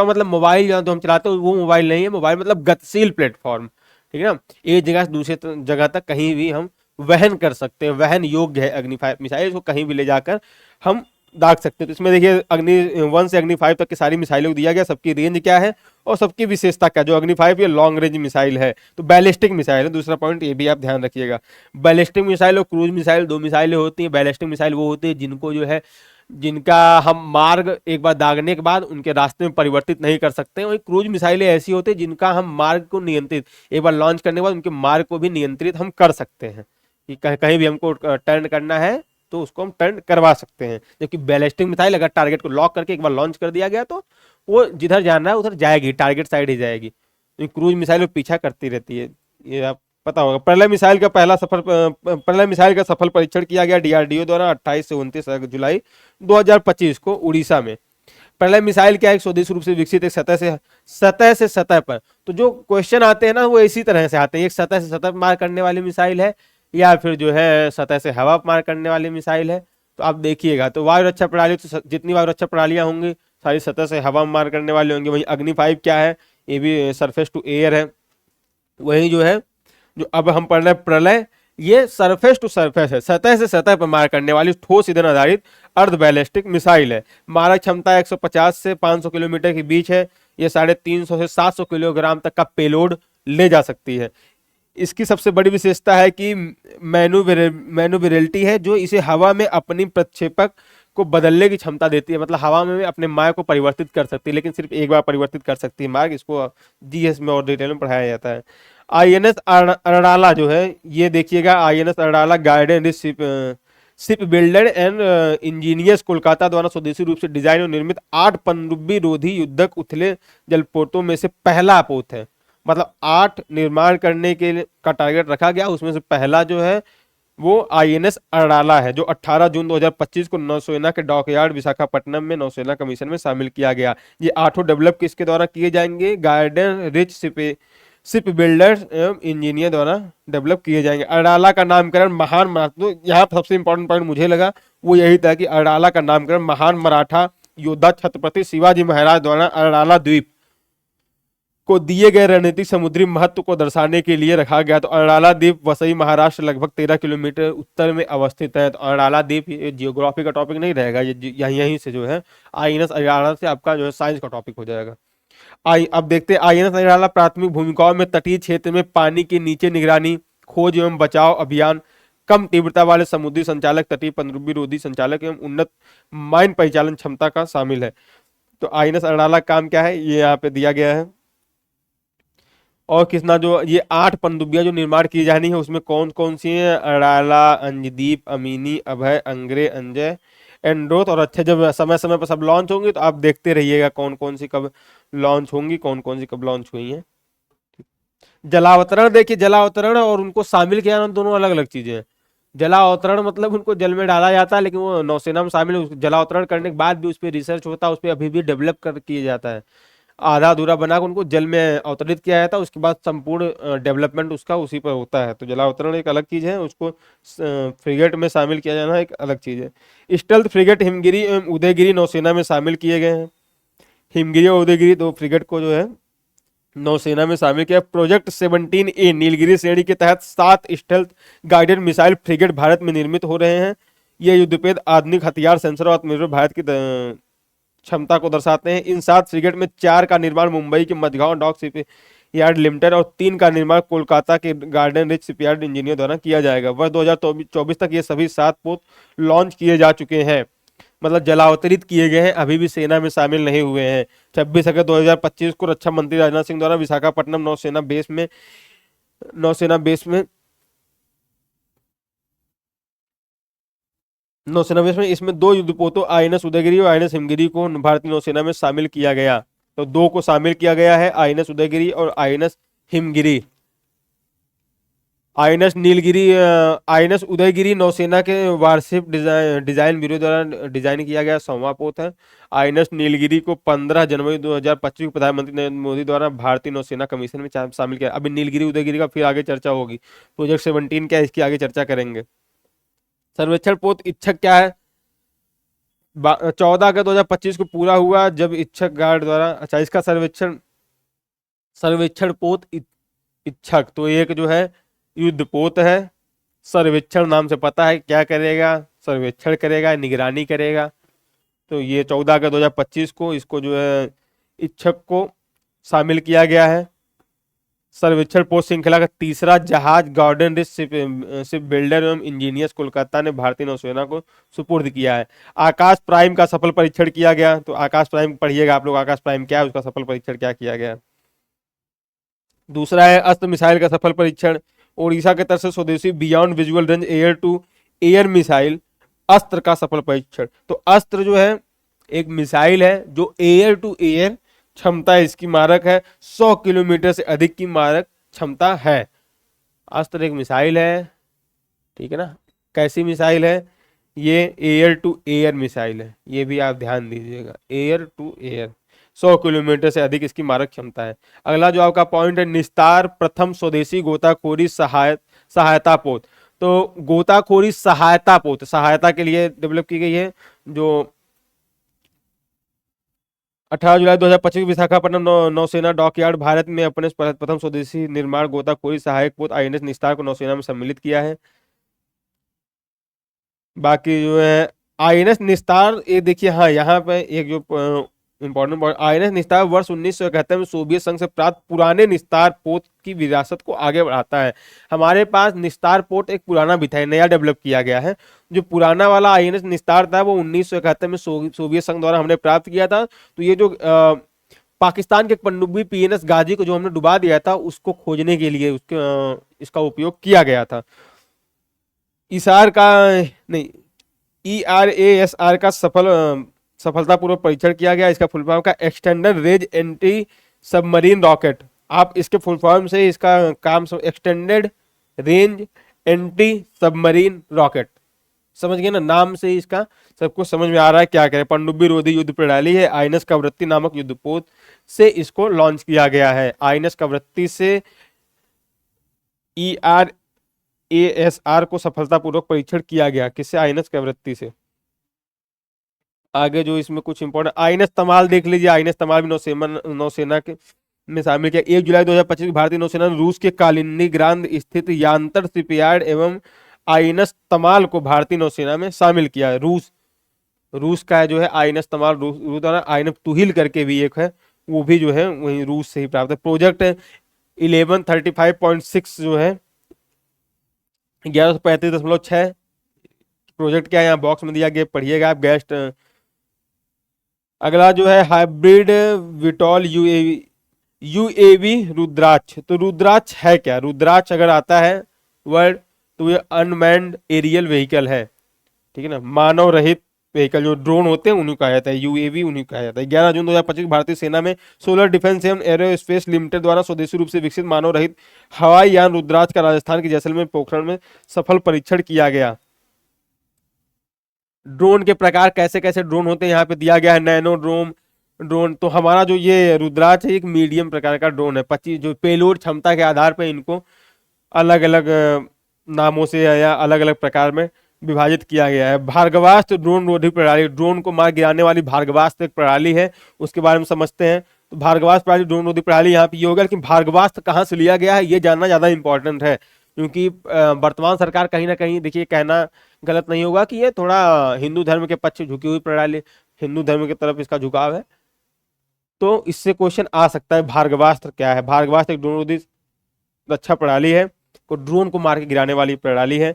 मतलब मोबाइल जहाँ तो हम चलाते हैं वो मोबाइल नहीं है। मोबाइल मतलब गतिशील प्लेटफॉर्म, ठीक है ना। एक जगह से दूसरे जगह तक कहीं भी हम वहन कर सकते हैं, वहन योग्य है अग्नि 5 मिसाइल। इसको कहीं भी ले जाकर हम दाग सकते हैं। तो इसमें देखिए अग्नि 1 से अग्नि 5 तक की सारी मिसाइलों को दिया गया, सबकी रेंज क्या है और सबकी विशेषता क्या। जो अग्नि 5 ये लॉन्ग रेंज मिसाइल है, तो बैलिस्टिक मिसाइल है। दूसरा पॉइंट ये भी आप ध्यान रखिएगा। बैलिस्टिक मिसाइल और क्रूज मिसाइल 2 मिसाइलें होती हैं। बैलिस्टिक मिसाइल वो होती है जिनको जो है जिनका हम मार्ग एक बार दागने के बाद उनके रास्ते में परिवर्तित नहीं कर सकते। वही क्रूज मिसाइलें ऐसी होती है जिनका हम मार्ग को नियंत्रित, एक बार लॉन्च करने के बाद उनके मार्ग को भी नियंत्रित हम कर सकते हैं कि कहीं भी हमको टर्न करना है तो उसको हम टर्न करवा सकते हैं। जबकि बैलिस्टिक मिसाइल अगर टारगेट को लॉक करके एक बार लॉन्च कर दिया गया तो वो जिधर जाना है उधर जाएगी, टारगेट साइड ही जाएगी। तो क्रूज मिसाइल वो पीछा करती रहती है, ये आप पता होगा। प्रलय मिसाइल का सफल परीक्षण किया गया डीआरडीओ द्वारा 28 से 29 जुलाई 2025 को उड़ीसा में। प्रलय मिसाइल क्या है? एक स्वदेशी रूप से विकसित एक सतह पर। तो जो क्वेश्चन आते हैं ना वो इसी तरह से आते हैं, एक सतह से सतह पर मार करने वाली मिसाइल है या फिर जो है सतह से हवा पर मार करने वाली मिसाइल है। तो आप देखिएगा, तो वायु रक्षा प्रणाली, तो जितनी वायु रक्षा प्रणालियां होंगी सारी सतह से हवा में मार करने वाली होंगी। वहीं अग्नि 5 क्या है? ये भी सरफेस टू एयर है। वही जो है जो अब हम पढ़ रहे हैं प्रलय, ये सरफेस टू सरफेस है, सतह से सतह पर मार करने वाली ठोस ईंधन आधारित अर्ध बैलिस्टिक मिसाइल है। मारक क्षमता 150 से 500 किलोमीटर के बीच है। ये 350 से 700 किलोग्राम तक का पेलोड ले जा सकती है। इसकी सबसे बड़ी विशेषता है कि मैन्यूवरेबिलिटी है, जो इसे हवा में अपनी प्रक्षेपक को बदलने की क्षमता देती है। मतलब हवा में अपने मार्ग को परिवर्तित कर सकती है, लेकिन सिर्फ एक बार परिवर्तित कर सकती है मार्ग। इसको जीएस में और डिटेल में पढ़ाया जाता है। आईएनएस अरडाला जो है, ये देखिएगा, आईएनएस अरडाला Garden Reach ship builder and engineers Kolkata द्वारा स्वदेशी रूप से डिजाइन और निर्मित 8 पनडुब्बी रोधी युद्धक उथले जलपोतों में से पहला पोत है। मतलब 8 निर्माण करने के का टारगेट रखा गया, उसमें से पहला जो है वो आईएनएस अरडाला है, जो 18 जून 2025 को नौसेना के डॉकयार्ड विशाखापट्टनम में नौसेना कमीशन में शामिल किया गया। ये 8 डेवलप किसके द्वारा किए जाएंगे? गार्डन रिच शिप बिल्डर्स एवं इंजीनियर द्वारा डेवलप किए जाएंगे। अरडाला का नामकरण महान मराठा, तो यहाँ पर सबसे इंपॉर्टेंट पॉइंट मुझे लगा वो यही था कि अरडाला का नामकरण महान मराठा योद्धा छत्रपति शिवाजी महाराज द्वारा अरडाला द्वीप को दिए गए रणनीतिक समुद्री महत्व को दर्शाने के लिए रखा गया। तो अरडाला द्वीप वसई महाराष्ट्र लगभग 13 किलोमीटर उत्तर में अवस्थित है। तो अरडाला द्वीप जियोग्राफी का टॉपिक नहीं रहेगा, ये यहीं से जो है आईएनएस अरडाला से आपका जो है साइंस का टॉपिक हो जाएगा। अब देखते हैं आईएनएस अरडाला प्राथमिक भूमिकाओं में तटीय क्षेत्र में पानी के नीचे निगरानी, खोज एवं बचाव अभियान, कम तीव्रता वाले समुद्री संचालक, तटीय पनडुब्बी रोधी संचालक एवं उन्नत माइन परिचालन क्षमता का शामिल है। तो आईएनएस अरडाला काम क्या है ये यहाँ पे दिया गया है। और किसना जो ये 8 पनडुब्बियां जो निर्माण की जानी है उसमें कौन कौन सी हैं? अरडाला, अंजदीप, अमीनी, अभय, अंग्रे, अंजय, एंड्रोथ और अच्छे। जब समय समय पर सब लॉन्च होंगी तो आप देखते रहिएगा कौन कौन सी कब लॉन्च होंगी, कौन कौन सी कब लॉन्च हुई हैं। जलावतरण देखिए, जलावतरण और उनको शामिल किया जाना दोनों अलग अलग चीजें हैं। जलावतरण मतलब उनको जल में डाला जाता है, लेकिन वो नौसेना में शामिल, जलावतरण करने के बाद भी उस पर रिसर्च होता है, उस पर अभी भी डेवलप कर किया जाता है। आधा अधूरा बनाकर उनको जल में अवतरित किया जाता है, उसके बाद संपूर्ण डेवलपमेंट उसका उसी पर होता है। तो जलावतरण एक अलग चीज है, उसको फ्रिगेट में शामिल किया जाना एक अलग चीज है। स्टेल्थ फ्रिगेट हिमगिरी एवं उदयगिरी नौसेना में शामिल किए गए हैं। हिमगिरी और उदयगिरी 2 फ्रिगेट को जो है नौसेना में शामिल किया। प्रोजेक्ट 17A नीलगिरी श्रेणी के तहत 7 stealth guided missile frigate Bharat में निर्मित हो रहे हैं। ये युद्धपेद आधुनिक हथियार, सेंसर और आत्मनिर्भर भारत की क्षमता को दर्शाते हैं। इन 7 फ्रिगेट में 4 का निर्माण मुंबई के मझगांव डॉक शिपयार्ड लिमिटेड और 3 का निर्माण कोलकाता के गार्डन रिच शिपयार्ड इंजीनियर द्वारा किया जाएगा। वर्ष 2024 तक ये सभी 7 पोत लॉन्च किए जा चुके हैं, मतलब जलावतरित किए गए हैं, अभी भी सेना में शामिल नहीं हुए हैं। 26 अगस्त 2025 को रक्षा मंत्री राजनाथ सिंह द्वारा विशाखापट्टनम नौसेना बेस में इसमें 2 युद्धपोतों आईएनएस उदयगिरी और आईएनएस हिमगिरी को भारतीय नौसेना में शामिल किया गया। तो 2 को शामिल किया गया है, आईएनएस उदयगिरी और आईएनएस हिमगिरी। आईएनएस उदयगिरी नौसेना के वारशिप डिजाइन ब्यूरो द्वारा डिजाइन किया गया 100वां पोत है। आईएनएस नीलगिरी को 15 जनवरी 2025 को प्रधानमंत्री नरेंद्र मोदी द्वारा भारतीय नौसेना कमीशन में शामिल किया। अभी नीलगिरी उदयगिरी का फिर आगे चर्चा होगी। प्रोजेक्ट 17 क्या है इसकी आगे चर्चा करेंगे। सर्वेक्षण पोत इच्छक क्या है? 14 अगस्त 2025 को पूरा हुआ जब इच्छक गार्ड द्वारा, अच्छा इसका सर्वेक्षण पोत इच्छक, तो एक जो है युद्धपोत है। सर्वेक्षण नाम से पता है क्या करेगा, सर्वेक्षण करेगा, निगरानी करेगा। तो ये 14 अगस्त 2025 को इसको जो है इच्छक को शामिल किया गया है। सर्वेक्षण पोत श्रृंखला का तीसरा जहाज गॉर्डन रिच शिप बिल्डर एवं इंजीनियर्स कोलकाता ने भारतीय नौसेना को सुपुर्द किया है। आकाश प्राइम का सफल परीक्षण किया गया। तो आकाश प्राइम पढ़िएगा आप लोग, आकाश प्राइम क्या है, उसका सफल परीक्षण क्या किया गया। दूसरा है अस्त्र मिसाइल का सफल परीक्षण। ओडिशा के तरफ से स्वदेशी beyond visual range air to air missile Astra का सफल परीक्षण। तो अस्त्र जो है एक मिसाइल है जो एयर टू एयर क्षमता इसकी मारक है, 100 किलोमीटर से अधिक की मारक क्षमता है। अस्त्र एक मिसाइल है, ठीक है ना। कैसी मिसाइल है ये? एयर टू एयर मिसाइल है, ये भी आप ध्यान दीजिएगा, एयर टू एयर, 100 किलोमीटर से अधिक इसकी मारक क्षमता है। अगला जो आपका पॉइंट है, निस्तार प्रथम स्वदेशी गोताखोरी सहायता पोत। तो गोताखोरी सहायता पोत सहायता के लिए डेवलप की गई है, जो 18 जुलाई 2025 विशाखापट्टनम नौसेना डॉकयार्ड भारत में अपने प्रथम स्वदेशी निर्माण गोताखोरी सहायक पोत आईएनएस निस्तार को नौसेना में सम्मिलित किया है। बाकी जो है आईएनएस निस्तार, ये देखिए, हाँ यहाँ पे एक जो इंपॉर्टेंट पॉइंट, आईएनएस निस्तार वर्ष 1971 में सोवियत संघ से प्राप्त पुराने निस्तार पोत की विरासत को आगे बढ़ाता है। हमारे पास निस्तार पोत एक पुराना भी था, नया डेवलप किया गया है। जो पुराना वाला आईएनएस निस्तार था वो 1971 में सोवियत संघ द्वारा हमने प्राप्त किया था। तो ये जो पाकिस्तान के पनडुब्बी पीएनएस गाजी को जो हमने डुबा दिया था, उसको खोजने के लिए इसका उपयोग किया गया था। ईसार का नहीं, ERASR का सफलतापूर्वक परीक्षण किया गया। इसका फुल फॉर्म का extended range anti submarine rocket. आप इसके फुल फॉर्म से इसका काम extended range anti submarine rocket, समझ गए ना, नाम से इसका सबको समझ में आ रहा है क्या करें। पनडुब्बी रोधी युद्ध प्रणाली है, आईएनएस कवरत्ती नामक युद्धपोत से इसको लॉन्च किया गया है। आईएनएस कवरत्ती से ERASR को सफलतापूर्वक परीक्षण किया गया। किससे? आईएनएस कवरत्ती से। आगे जो इसमें कुछ इंपॉर्टेंट, आईएनएस तमाल देख लीजिए। आईएनएस तमाल भी नौसेना के में शामिल किया। 1 जुलाई 2025 भारतीय नौसेना ने रूस के कालिनिंग्राद स्थित यांतर शिपयार्ड एवं आईएनएस तमाल को भारतीय नौसेना में शामिल किया। रूस का जो है आईएनएस तमाल, रूस द्वारा आईएनएस तुहिल करके भी एक है, वो भी जो है वही रूस से ही प्राप्त है। प्रोजेक्ट 1135.6 जो है 1135.6 प्रोजेक्ट क्या है, यहाँ बॉक्स में दिया गया, पढ़िएगा आप गेस्ट। अगला जो है हाइब्रिड विटॉल यूएवी रुद्राक्ष। तो रुद्राक्ष है क्या? रुद्राक्ष अगर आता है वर्ड तो ये अनमैन्ड एरियल व्हीकल है, ठीक है ना, मानव रहित व्हीकल। जो ड्रोन होते हैं उन्हीं को कहा जाता है, यूएवी उन्हीं को कहा जाता है। 11 जून 2025 भारतीय सेना में सोलर डिफेंस एवं एरोस्पेस लिमिटेड द्वारा स्वदेशी रूप से विकसित मानव रहित हवाई यान रुद्राक्ष का राजस्थान के जैसलमेर पोखरण में सफल परीक्षण किया गया। ड्रोन के प्रकार कैसे कैसे ड्रोन होते हैं यहाँ पे दिया गया है। Nano drone. तो हमारा जो ये रुद्राक्ष है एक मीडियम प्रकार का ड्रोन है। 25 जो पेलोड क्षमता के आधार पर इनको अलग अलग नामों से या अलग अलग प्रकार में विभाजित किया गया है। भार्गवास्त्र ड्रोन रोधी प्रणाली, ड्रोन को मार गिराने वाली भार्गवास्त्र एक प्रणाली है, उसके बारे में समझते हैं। तो भार्गवास्त्र प्रणाली ड्रोन रोधी प्रणाली यहाँ पे ये होगा, लेकिन भार्गवास्त्र कहाँ से लिया गया है ये जानना ज्यादा इंपॉर्टेंट है, क्योंकि वर्तमान सरकार कहीं ना कहीं, देखिए कहना गलत नहीं होगा कि ये थोड़ा हिंदू धर्म के पक्ष झुकी हुई प्रणाली, हिंदू धर्म की तरफ इसका झुकाव है, तो इससे क्वेश्चन आ सकता है भार्गवास्त्र क्या है। भार्गवास्त्र एक ड्रोन रोधी रक्षा प्रणाली है, को ड्रोन को मार के गिराने वाली प्रणाली है।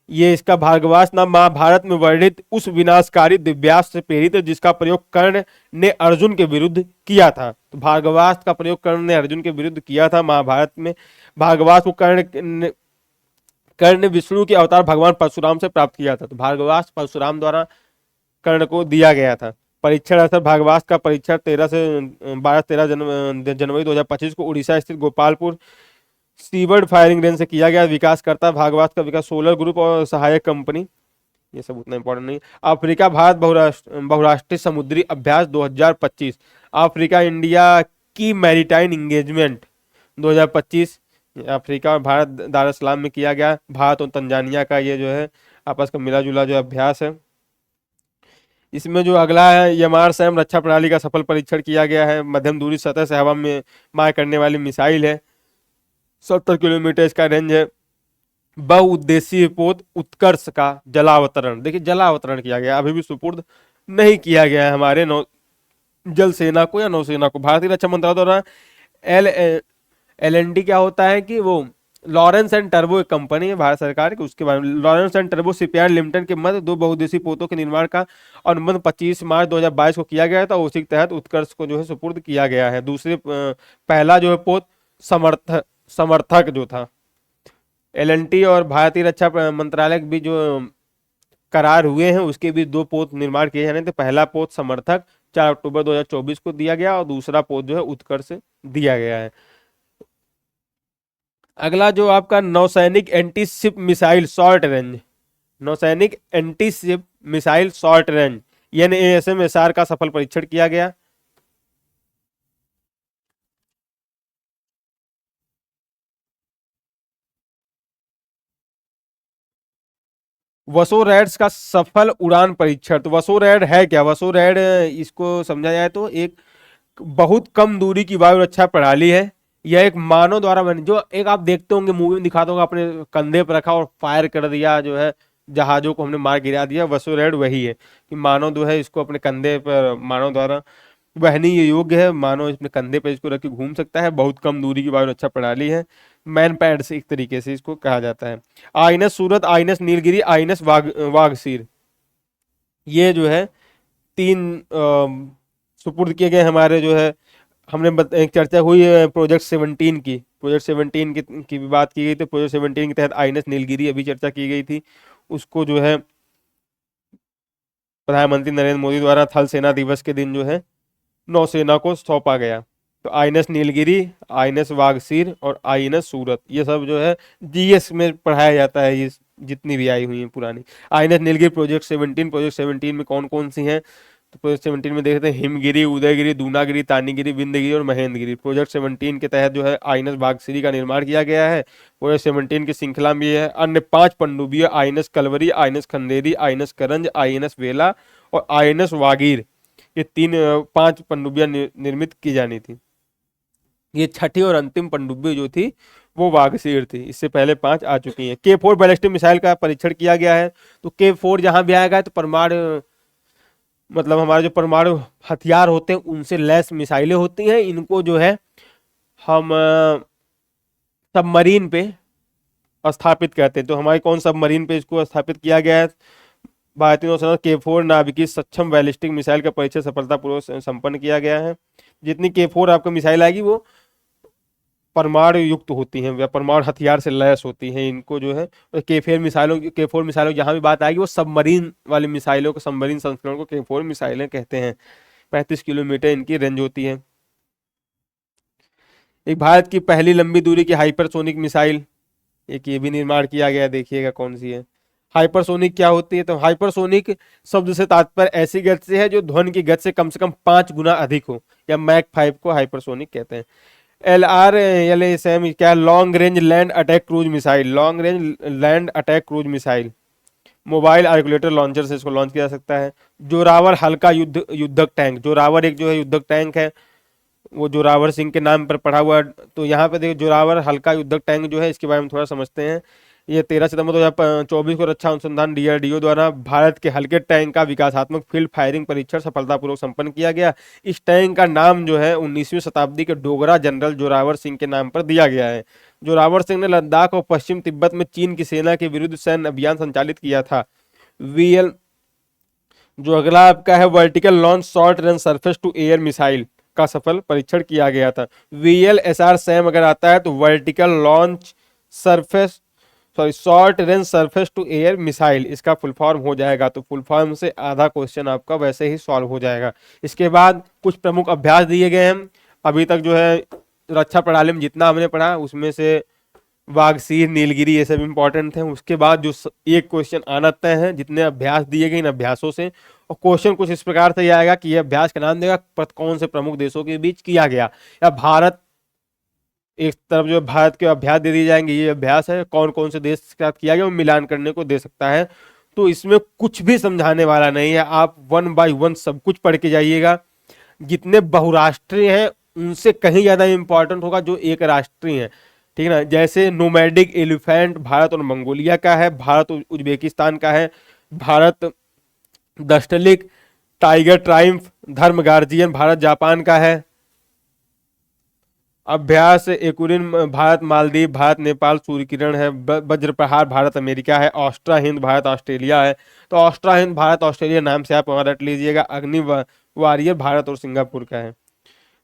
ये इसका भार्गवास्त्र नाम महाभारत में वर्णित उस विनाशकारी दिव्यास्त्र से प्रेरित है जिसका प्रयोग कर्ण ने अर्जुन के विरुद्ध किया था। तो भार्गवास्त्र का प्रयोग कर्ण ने अर्जुन के विरुद्ध किया था महाभारत में। भार्गवास्त्र को कर्ण विष्णु के अवतार भगवान परशुराम से प्राप्त किया था। तो भार्गवास्त्र परशुराम द्वारा कर्ण को दिया गया था। परीक्षण असर, भार्गवास्त्र का परीक्षण 12-13 जनवरी 2025 को उड़ीसा स्थित गोपालपुर सीबर्ड फायरिंग रेंज से किया गया। विकासकर्ता भार्गवास्त्र का विकास सोलर ग्रुप और सहायक कंपनी, ये सब उतना इंपॉर्टेंट नहीं। अफ्रीका भारत बहुराष्ट्रीय समुद्री अभ्यास 2025, अफ्रीका इंडिया की मैरीटाइम इंगेजमेंट 2025, अफ्रीका और भारत दार एस सलाम में किया गया। भारत और तंजानिया का ये जो है आपस का मिला जुला जो अभ्यास है। इसमें जो अगला है यमार सैम रक्षा प्रणाली का सफल परीक्षण किया गया है। मध्यम दूरी सतह से हवा में मार करने वाली मिसाइल है, 70 किलोमीटर इसका रेंज है। बहुउद्देशीय पोत उत्कर्ष का जलावतरण, देखिए जलावतरण किया गया, अभी भी सुपुर्द नहीं किया गया है हमारे जल सेना को या नौसेना को। भारतीय रक्षा मंत्रालय द्वारा एलएनटी क्या होता है कि वो लॉरेंस एंड टर्बो एक कंपनी है भारत सरकार की, उसके बारे में Lawrence and turbo shipyard limited के मध्य दो बहुउद्देशीय पोतों के निर्माण का अनुबंध 25 मार्च 2022 को किया गया था। उसी के तहत उत्कर्ष को जो है सुपुर्द किया गया है। पहला जो है पोत समर्थक जो था, एलएनटी और भारतीय रक्षा मंत्रालय के बीच जो करार हुए हैं उसके बीच दो पोत निर्माण किए जाने थे। पहला पोत समर्थक 4 अक्टूबर 2024 को दिया गया और दूसरा पोत जो है उत्कर्ष दिया गया है। अगला जो आपका नौसैनिक anti ship missile short range, नौसैनिक anti ship missile short range NASM-SR का सफल परीक्षण किया गया। वसोरैड्स का सफल उड़ान परीक्षण। तो वसोरैड है क्या? वसोरैड इसको समझा जाए तो एक बहुत कम दूरी की वायु रक्षा प्रणाली है। यह एक मानव द्वारा बनी, जो एक आप देखते होंगे मूवी में दिखाते होंगे, अपने कंधे पर रखा और फायर कर दिया, जो है जहाजों को हमने मार गिरा दिया। वसोरैड वही है कि मानव जो है इसको अपने कंधे पर मानव द्वारा वहनीय ये योग्य है, मानव इसमें कंधे पर इसको रख के घूम सकता है। बहुत कम दूरी की वायु रक्षा प्रणाली है। मैन पैड्स एक तरीके से इसको कहा जाता है। आईएनएस सूरत, आईएनएस नीलगिरी, आईएनएस वाघसीर, ये जो है 3 सुपुर्द किए गए हमारे जो है। एक चर्चा हुई है प्रोजेक्ट 17 की, प्रोजेक्ट 17 की भी बात की गई थी। प्रोजेक्ट 17 के तहत आईएनएस नीलगिरी अभी चर्चा की गई थी, उसको जो है प्रधानमंत्री नरेंद्र मोदी द्वारा थल सेना दिवस के दिन जो है नौसेना को सौंपा गया। तो आईएनएस नीलगिरी, आईएनएस वाघसीर और आईएनएस सूरत, ये सब जो है जीएस में पढ़ाया जाता है, ये जितनी भी आई हुई है पुरानी। आईएनएस नीलगिरी प्रोजेक्ट 17, प्रोजेक्ट 17 में कौन कौन सी हैं? तो प्रोजेक्ट 17 में देखते हैं हिमगिरी, उदयगिरी, दूनागिरी, तानीगिरी, विंध्यगिरी और महेंद्रगिरी। प्रोजेक्ट 17 के तहत जो है आईएनएस वाघसीरी का निर्माण किया गया है। प्रोजेक्ट 17 की श्रृंखला में ये है अन्य 5 पनडुब्बी INS Kalvari, INS Khanderi, INS Karanj, INS Vela और आईएनएस वागीर, ये 5 पनडुब्बियां निर्मित की जानी थी। ये छठी और अंतिम पनडुब्बी जो थी वो वाघसीर थी। इससे पहले 5 आ चुकी हैं। K4 बैलिस्टिक मिसाइल का परीक्षण किया गया है। तो K4 जहां भी आएगा तो परमाणु, मतलब हमारे जो परमाणु हथियार होते हैं उनसे लैस मिसाइलें होती हैं। इनको जो है हम सबमरीन पे स्थापित करते हैं। तो हमारी कौन सबमरीन पे इसको स्थापित किया गया है? भारतीय नौसेना K4 नाभिकीय सक्षम बैलिस्टिक मिसाइल का परीक्षण सफलतापूर्वक संपन्न किया गया है। जितनी K4 आपको मिसाइल आएगी वो परमाणु युक्त होती हैं या परमाणु हथियार से लैस होती हैं। इनको जो है K4 मिसाइलों जहां भी बात आएगी वो सबमरीन वाली मिसाइलों को, सबमरीन संस्करण को K4 मिसाइलें कहते हैं। 35 किलोमीटर इनकी रेंज होती है। एक भारत की पहली लंबी दूरी की हाइपरसोनिक मिसाइल, एक ये भी निर्माण किया गया, देखिएगा कौन सी है। हाइपरसोनिक क्या होती है? तो हाइपरसोनिक शब्द से तात्पर्य ऐसी गति से है जो ध्वनि की गति से कम 5 गुना अधिक हो, या मैक 5 को हाइपरसोनिक कहते हैं। LRLSM क्या? Long range land attack cruise missile, long range land attack cruise missile. Mobile articulated launcher से इसको लॉन्च किया जा सकता है। जोरावर हल्का युद्धक टैंक, जोरावर एक जो है युद्धक टैंक है, वो जोरावर सिंह के नाम पर पढ़ा हुआ है। तो यहाँ पे देखो जोरावर हल्का युद्धक टैंक जो है, इसके बारे में थोड़ा समझते हैं। ये 13 सितंबर 2024 को रक्षा अनुसंधान DRDO द्वारा भारत के हल्के टैंक का विकासात्मक फील्ड फायरिंग परीक्षण सफलतापूर्वक संपन्न किया गया। इस टैंक का नाम जो है 19वीं शताब्दी के डोगरा जनरल जोरावर सिंह के नाम पर दिया गया है। जोरावर सिंह ने लद्दाख और पश्चिम तिब्बत में चीन की सेना के विरुद्ध सैन्य अभियान संचालित किया था। VL जो अगला आपका है vertical launch short range surface to air missile का सफल परीक्षण किया गया था। VLSR सैम अगर आता है तो vertical launch surface short range surface to air missile, इसका फुल फॉर्म हो जाएगा। तो फुल फॉर्म से आधा क्वेश्चन आपका वैसे ही सॉल्व हो जाएगा। इसके बाद कुछ प्रमुख अभ्यास दिए गए हैं। अभी तक जो है रक्षा प्रणाली में जितना हमने पढ़ा उसमें से वाघसीर, नीलगिरी ये सब इंपॉर्टेंट थे। उसके बाद जो एक क्वेश्चन आना तय है, जितने अभ्यास दिए गए इन अभ्यासों से, और क्वेश्चन कुछ इस प्रकार से आएगा कि यह अभ्यास का नाम देगा कौन से प्रमुख देशों के बीच किया गया, या भारत एक तरफ जो भारत के अभ्यास दे दिए जाएंगे, ये अभ्यास है कौन कौन से देश के साथ किया गया, वो मिलान करने को दे सकता है। तो इसमें कुछ भी समझाने वाला नहीं है, आप 1 बाय 1 सब कुछ पढ़ के जाइएगा। जितने बहुराष्ट्रीय हैं उनसे कहीं ज्यादा इंपॉर्टेंट होगा जो एक राष्ट्रीय है, ठीक है ना। जैसे नोमैडिक एलिफेंट भारत और मंगोलिया का है, भारत उज्बेकिस्तान का है, भारत दस्टलिक टाइगर ट्राइम्फ धर्म गार्जियन भारत जापान का है, अभ्यास एकुरिन भारत मालदीव, भारत नेपाल सूर्य किरण है, वज्र प्रहार भारत अमेरिका है, ऑस्ट्रा हिंद भारत ऑस्ट्रेलिया है। तो ऑस्ट्रा हिंद भारत ऑस्ट्रेलिया नाम से आप वहां रट लीजिएगा। अग्नि वॉरियर भारत और सिंगापुर का है।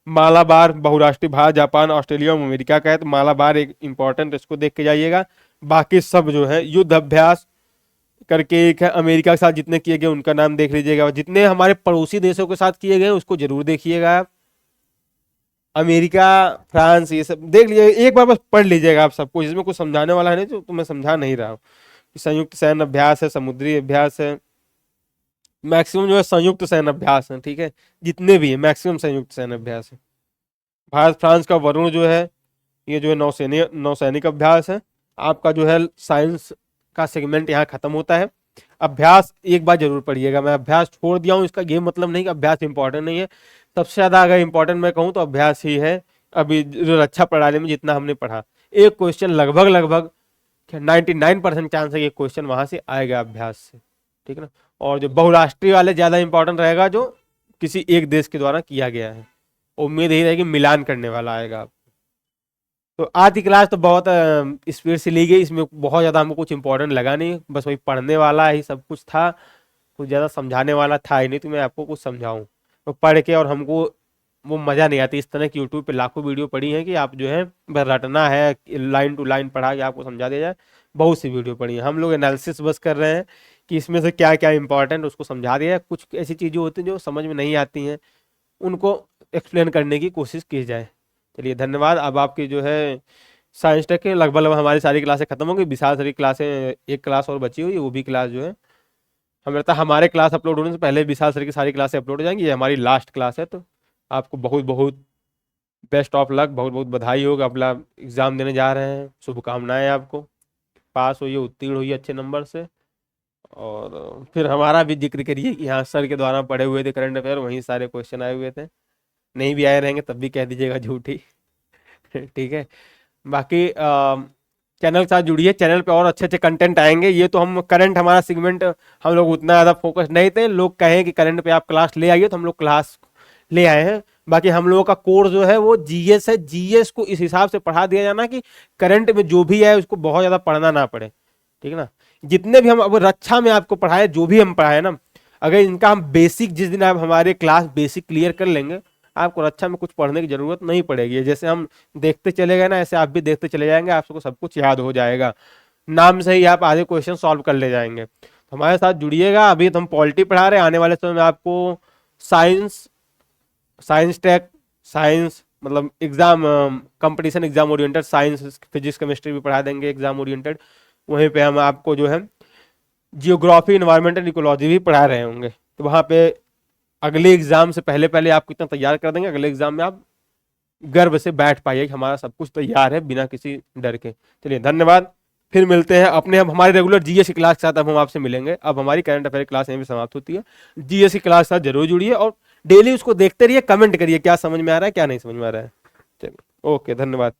मालाबार बहुराष्ट्रीय भारत जापान ऑस्ट्रेलिया और अमेरिका का है। तो मालाबार एक इंपॉर्टेंट, इसको देख के जाइएगा। बाकी सब जो है युद्ध अभ्यास करके एक है, अमेरिका के साथ जितने किए गए उनका नाम देख लीजिएगा। जितने हमारे पड़ोसी देशों के साथ किए गए उसको जरूर देखिएगा आप। अमेरिका, फ्रांस, ये सब देख लीजिएगा, एक बार बस पढ़ लीजिएगा आप सबको। इसमें कुछ समझाने वाला है नहीं, तो मैं समझा नहीं रहा हूँ। संयुक्त सैन्य अभ्यास है, समुद्री अभ्यास है, मैक्सिमम जो है संयुक्त सैन्य अभ्यास है। ठीक है, जितने भी है मैक्सिमम संयुक्त सैन्य अभ्यास है। भारत फ्रांस का वरुण जो है ये जो है नौसैनिक अभ्यास है। आपका जो है साइंस का सेगमेंट यहाँ खत्म होता है। अभ्यास एक बार जरूर पढ़िएगा। मैं अभ्यास छोड़ दिया हूँ, इसका ये मतलब नहीं कि अभ्यास इंपॉर्टेंट नहीं है। सबसे ज्यादा अगर इंपॉर्टेंट मैं कहूँ तो अभ्यास ही है। अभी रक्षा प्रणाली में जितना हमने पढ़ा, एक क्वेश्चन लगभग 99% चांस है ये क्वेश्चन वहां से आएगा अभ्यास से। ठीक है ना। और जो बहुराष्ट्रीय वाले ज्यादा इंपॉर्टेंट रहेगा, जो किसी एक देश के द्वारा किया गया है। उम्मीद यही रहेगी मिलान करने वाला आएगा। तो आज की क्लास तो बहुत स्पीड से ली गई। इसमें बहुत ज़्यादा हमको कुछ इंपॉर्टेंट लगा नहीं, बस वही पढ़ने वाला ही सब कुछ था। कुछ ज़्यादा समझाने वाला था ही नहीं, तो मैं आपको कुछ समझाऊं तो पढ़ के, और हमको वो मज़ा नहीं आती। इस तरह की यूट्यूब पे लाखों वीडियो पड़ी है कि आप जो है बस रटना है, लाइन टू लाइन पढ़ा के आपको समझा दिया जाए। बहुत सी वीडियो पड़ी है, हम लोग एनालिसिस बस कर रहे हैं कि इसमें से क्या क्या इंपॉर्टेंट उसको समझा दिया है। कुछ ऐसी चीज़ें होती हैं जो समझ में नहीं आती हैं, उनको एक्सप्लेन करने की कोशिश की जाए। चलिए धन्यवाद। अब आपकी जो है साइंस टेक के लगभग हमारी सारी क्लासें खत्म हो गई। विशाल सारी क्लासें, एक क्लास और बची हुई है, वो भी क्लास जो है हमें लगता है हमारे क्लास अपलोड होने से पहले विशाल सर की सारी क्लासें अपलोड हो जाएंगी। ये हमारी लास्ट क्लास है। तो आपको बहुत बहुत बेस्ट ऑफ लक, बहुत बहुत बधाई होगा। अपना एग्ज़ाम देने जा रहे हैं, शुभकामनाएं आपको। पास होइए, उत्तीर्ण होइए अच्छे नंबर से। और फिर हमारा भी जिक्र करिए कि हाँ सर के द्वारा पढ़े हुए थे करंट अफेयर, वहीं सारे क्वेश्चन आए हुए थे। नहीं भी आए रहेंगे तब भी कह दीजिएगा झूठी। ठीक है। बाकी चैनल के साथ जुड़िए, चैनल पे और अच्छे अच्छे कंटेंट आएंगे। ये तो हम करंट हमारा सेगमेंट हम लोग उतना ज़्यादा फोकस नहीं थे। लोग कहें कि करंट पे आप क्लास ले आइए, तो हम लोग क्लास ले आए हैं। बाकी हम लोगों का कोर्स जो है वो जीएस है। जीएस को इस हिसाब से पढ़ा दिया जाना कि करंट में जो भी है उसको बहुत ज़्यादा पढ़ना ना पड़े। ठीक है ना। जितने भी हम अब रक्षा में आपको पढ़ाए, जो भी हम पढ़ाए ना, अगर इनका हम बेसिक, जिस दिन आप हमारे क्लास बेसिक क्लियर कर लेंगे, आपको रक्षा में कुछ पढ़ने की जरूरत नहीं पड़ेगी। जैसे हम देखते चले गए ना, ऐसे आप भी देखते चले जाएंगे, आपको सब कुछ याद हो जाएगा। नाम से ही आप आधे क्वेश्चन सॉल्व कर ले जाएंगे। तो हमारे साथ जुड़िएगा। अभी तो हम पॉलिटी पढ़ा रहे हैं, आने वाले समय में आपको साइंस, साइंस टेक, साइंस मतलब exam, competition exam oriented science, physics chemistry भी पढ़ा देंगे एग्जाम ओरिएंटेड। वहीं पे हम आपको जो है जियोग्राफी, इन्वायरमेंटल इकोलॉजी भी पढ़ा रहे होंगे। तो वहाँ पे अगले एग्जाम से पहले पहले आपको इतना तैयार कर देंगे, अगले एग्जाम में आप गर्व से बैठ पाइए कि हमारा सब कुछ तैयार है बिना किसी डर के। चलिए धन्यवाद। फिर मिलते हैं अपने, अब हमारे रेगुलर जीएस की क्लास के साथ अब हम आपसे मिलेंगे। अब हमारी करंट अफेयर क्लास यहीं पे समाप्त होती है। जीएस की क्लास के साथ जरूर जुड़िए और डेली उसको देखते रहिए, कमेंट करिए क्या समझ में आ रहा है क्या नहीं समझ में आ रहा है। चलिए ओके, धन्यवाद।